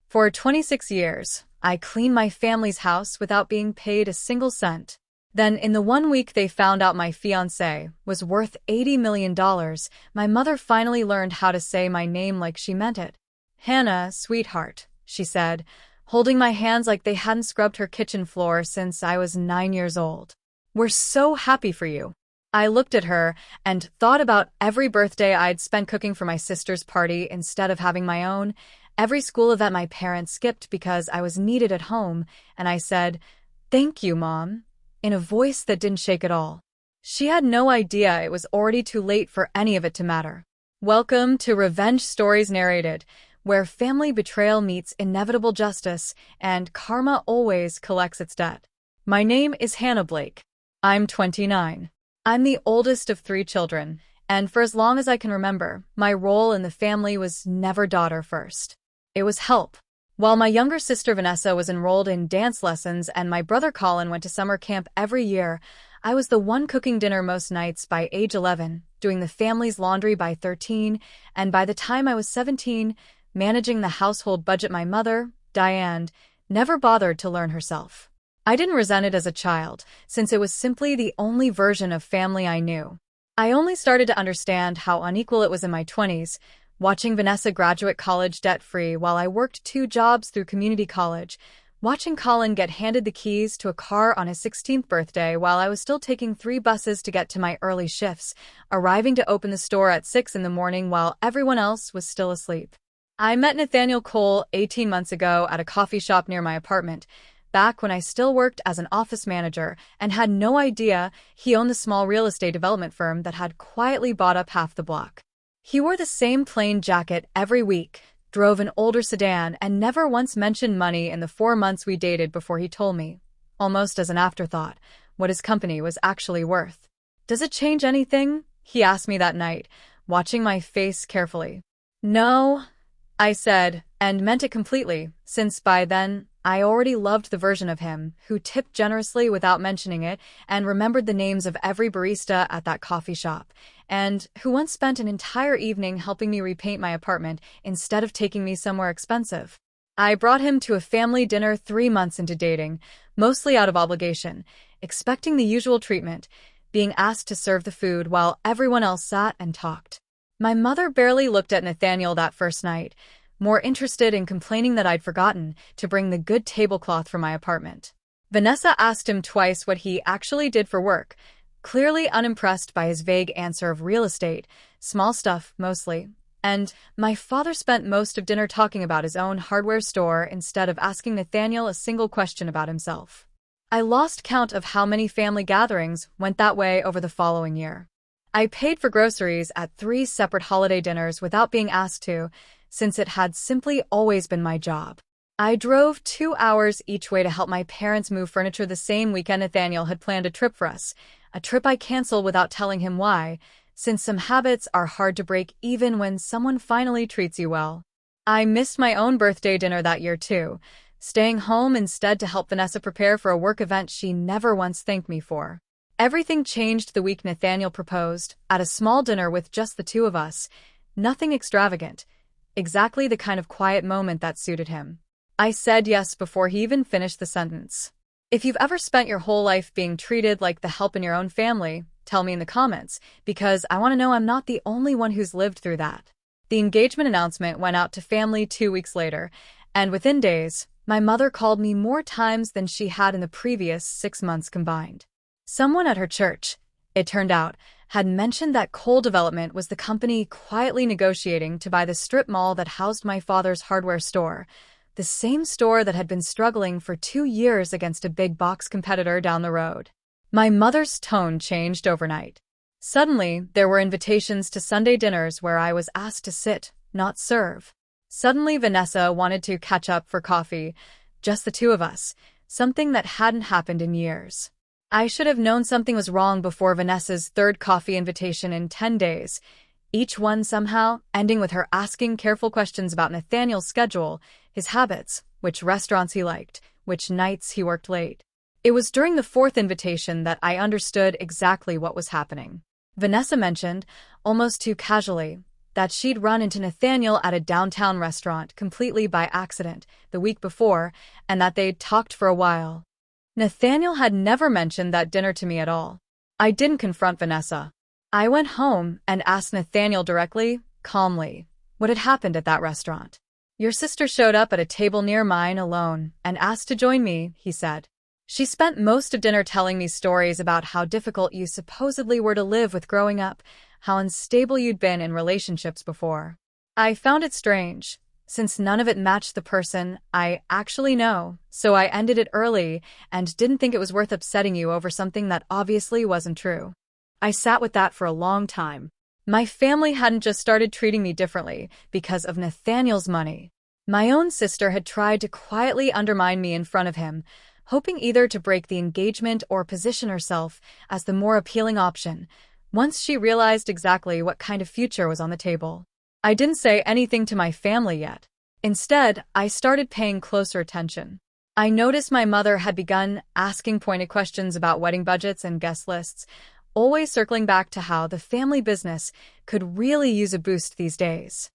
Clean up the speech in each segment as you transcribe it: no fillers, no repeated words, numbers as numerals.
For 26 years, I cleaned my family's house without being paid a single cent. Then, in the 1 week they found out my fiancé was worth $80 million, my mother finally learned how to say my name like she meant it. "Hannah, sweetheart," she said, holding my hands like they hadn't scrubbed her kitchen floor since I was 9 years old. "We're so happy for you." I looked at her and thought about every birthday I'd spent cooking for my sister's party instead of having my own, every school event my parents skipped because I was needed at home, and I said, "Thank you, Mom," in a voice that didn't shake at all. She had no idea it was already too late for any of it to matter. Welcome to Revenge Stories Narrated, where family betrayal meets inevitable justice and karma always collects its debt. My name is Hannah Blake. I'm 29. I'm the oldest of 3 children, and for as long as I can remember, my role in the family was never daughter first. It was help. While my younger sister Vanessa was enrolled in dance lessons and my brother Colin went to summer camp every year, I was the one cooking dinner most nights by age 11, doing the family's laundry by 13, and by the time I was 17, managing the household budget. My mother, Diane, never bothered to learn herself. I didn't resent it as a child, since it was simply the only version of family I knew. I only started to understand how unequal it was in my 20s, watching Vanessa graduate college debt-free while I worked 2 jobs through community college, watching Colin get handed the keys to a car on his 16th birthday while I was still taking 3 buses to get to my early shifts, arriving to open the store at 6 in the morning while everyone else was still asleep. I met Nathaniel Cole 18 months ago at a coffee shop near my apartment, back when I still worked as an office manager and had no idea he owned the small real estate development firm that had quietly bought up half the block. He wore the same plain jacket every week, drove an older sedan, and never once mentioned money in the 4 months we dated before he told me, almost as an afterthought, what his company was actually worth. "Does it change anything?" he asked me that night, watching my face carefully. "No," I said, and meant it completely, since by then, I already loved the version of him who tipped generously without mentioning it and remembered the names of every barista at that coffee shop, and who once spent an entire evening helping me repaint my apartment instead of taking me somewhere expensive. I brought him to a family dinner 3 months into dating, mostly out of obligation, expecting the usual treatment, being asked to serve the food while everyone else sat and talked. My mother barely looked at Nathaniel that first night, more interested in complaining that I'd forgotten to bring the good tablecloth from my apartment. Vanessa asked him twice what he actually did for work, clearly unimpressed by his vague answer of real estate, small stuff mostly, and my father spent most of dinner talking about his own hardware store instead of asking Nathaniel a single question about himself. I lost count of how many family gatherings went that way over the following year. I paid for groceries at 3 separate holiday dinners without being asked to, since it had simply always been my job. I drove 2 hours each way to help my parents move furniture the same weekend Nathaniel had planned a trip for us, a trip I canceled without telling him why, since some habits are hard to break even when someone finally treats you well. I missed my own birthday dinner that year too, staying home instead to help Vanessa prepare for a work event she never once thanked me for. Everything changed the week Nathaniel proposed, at a small dinner with just the 2 of us. Nothing extravagant. Exactly the kind of quiet moment that suited him. I said yes before he even finished the sentence. If you've ever spent your whole life being treated like the help in your own family, tell me in the comments, because I want to know I'm not the only one who's lived through that. The engagement announcement went out to family 2 weeks later, and within days, my mother called me more times than she had in the previous 6 months combined. Someone at her church, it turned out, had mentioned that Cole Development was the company quietly negotiating to buy the strip mall that housed my father's hardware store, the same store that had been struggling for 2 years against a big box competitor down the road. My mother's tone changed overnight. Suddenly, there were invitations to Sunday dinners where I was asked to sit, not serve. Suddenly, Vanessa wanted to catch up for coffee, just the 2 of us, something that hadn't happened in years. I should have known something was wrong before Vanessa's 3rd coffee invitation in 10 days, each one somehow ending with her asking careful questions about Nathaniel's schedule, his habits, which restaurants he liked, which nights he worked late. It was during the 4th invitation that I understood exactly what was happening. Vanessa mentioned, almost too casually, that she'd run into Nathaniel at a downtown restaurant completely by accident the week before, and that they'd talked for a while. Nathaniel had never mentioned that dinner to me at all. I didn't confront Vanessa. I went home and asked Nathaniel directly, calmly, what had happened at that restaurant. Your sister showed up at a table near mine alone and asked to join me, he said. She spent most of dinner telling me stories about how difficult you supposedly were to live with growing up, how unstable you'd been in relationships before. I found it strange, since none of it matched the person I actually know, so I ended it early and didn't think it was worth upsetting you over something that obviously wasn't true. I sat with that for a long time. My family hadn't just started treating me differently because of Nathaniel's money. My own sister had tried to quietly undermine me in front of him, hoping either to break the engagement or position herself as the more appealing option, once she realized exactly what kind of future was on the table. I didn't say anything to my family yet. Instead, I started paying closer attention. I noticed my mother had begun asking pointed questions about wedding budgets and guest lists, always circling back to how the family business could really use a boost these days.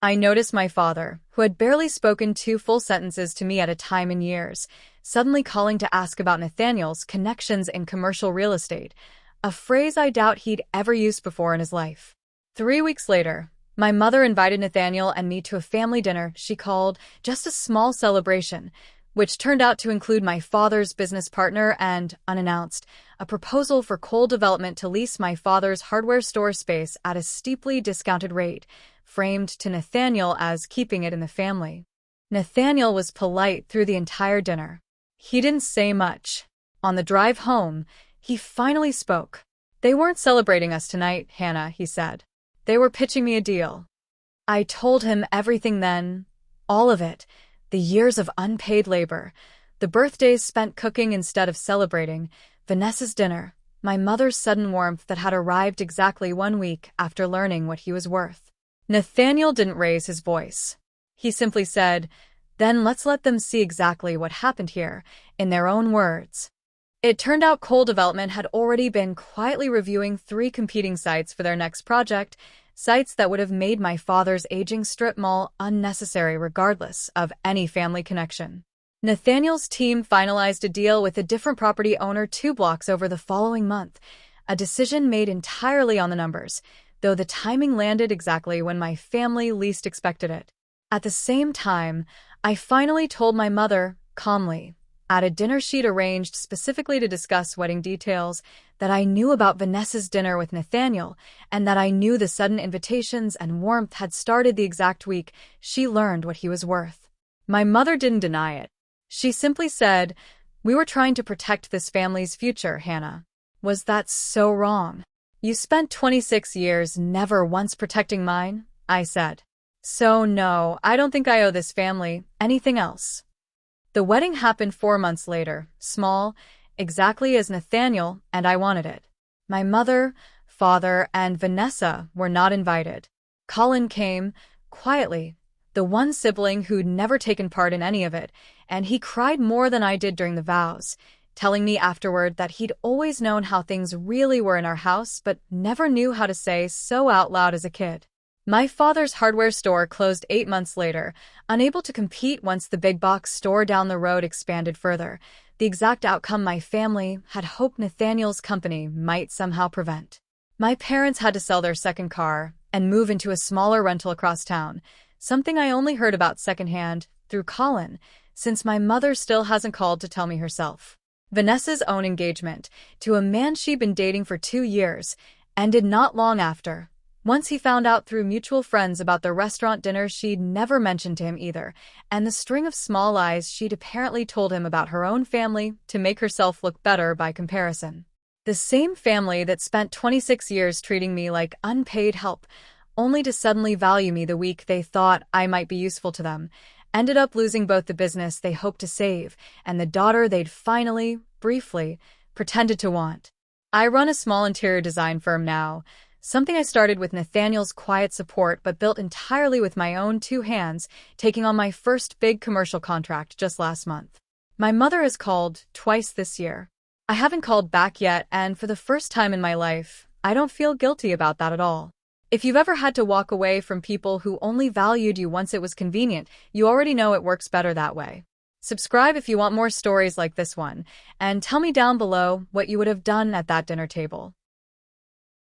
I noticed my father, who had barely spoken 2 full sentences to me at a time in years, suddenly calling to ask about Nathaniel's connections in commercial real estate, a phrase I doubt he'd ever used before in his life. 3 weeks later, my mother invited Nathaniel and me to a family dinner she called just a small celebration, which turned out to include my father's business partner and, unannounced, a proposal for coal development to lease my father's hardware store space at a steeply discounted rate, framed to Nathaniel as keeping it in the family. Nathaniel was polite through the entire dinner. He didn't say much. On the drive home, he finally spoke. They weren't celebrating us tonight, Hannah, he said. They were pitching me a deal. I told him everything then, all of it, the years of unpaid labor, the birthdays spent cooking instead of celebrating, Vanessa's dinner, my mother's sudden warmth that had arrived exactly 1 week after learning what he was worth. Nathaniel didn't raise his voice. He simply said, then let's let them see exactly what happened here, in their own words. It turned out coal development had already been quietly reviewing 3 competing sites for their next project, sites that would have made my father's aging strip mall unnecessary regardless of any family connection. Nathaniel's team finalized a deal with a different property owner 2 blocks over the following month, a decision made entirely on the numbers, though the timing landed exactly when my family least expected it. At the same time, I finally told my mother, calmly, at a dinner she'd arranged specifically to discuss wedding details, that I knew about Vanessa's dinner with Nathaniel, and that I knew the sudden invitations and warmth had started the exact week she learned what he was worth. My mother didn't deny it. She simply said, we were trying to protect this family's future, Hannah. Was that so wrong? You spent 26 years never once protecting mine, I said. So no, I don't think I owe this family anything else. The wedding happened 4 months later, small, exactly as Nathaniel and I wanted it. My mother, father, and Vanessa were not invited. Colin came, quietly, the one sibling who'd never taken part in any of it, and he cried more than I did during the vows, telling me afterward that he'd always known how things really were in our house but never knew how to say so out loud as a kid. My father's hardware store closed 8 months later, unable to compete once the big box store down the road expanded further, the exact outcome my family had hoped Nathaniel's company might somehow prevent. My parents had to sell their second car and move into a smaller rental across town, something I only heard about secondhand through Colin, since my mother still hasn't called to tell me herself. Vanessa's own engagement, to a man she'd been dating for 2 years, ended not long after. Once he found out through mutual friends about the restaurant dinner she'd never mentioned to him either, and the string of small lies she'd apparently told him about her own family to make herself look better by comparison. The same family that spent 26 years treating me like unpaid help, only to suddenly value me the week they thought I might be useful to them, ended up losing both the business they hoped to save and the daughter they'd finally, briefly, pretended to want. I run a small interior design firm now, something I started with Nathaniel's quiet support but built entirely with my own 2 hands, taking on my first big commercial contract just last month. My mother has called twice this year. I haven't called back yet, and for the first time in my life, I don't feel guilty about that at all. If you've ever had to walk away from people who only valued you once it was convenient, you already know it works better that way. Subscribe if you want more stories like this one, and tell me down below what you would have done at that dinner table.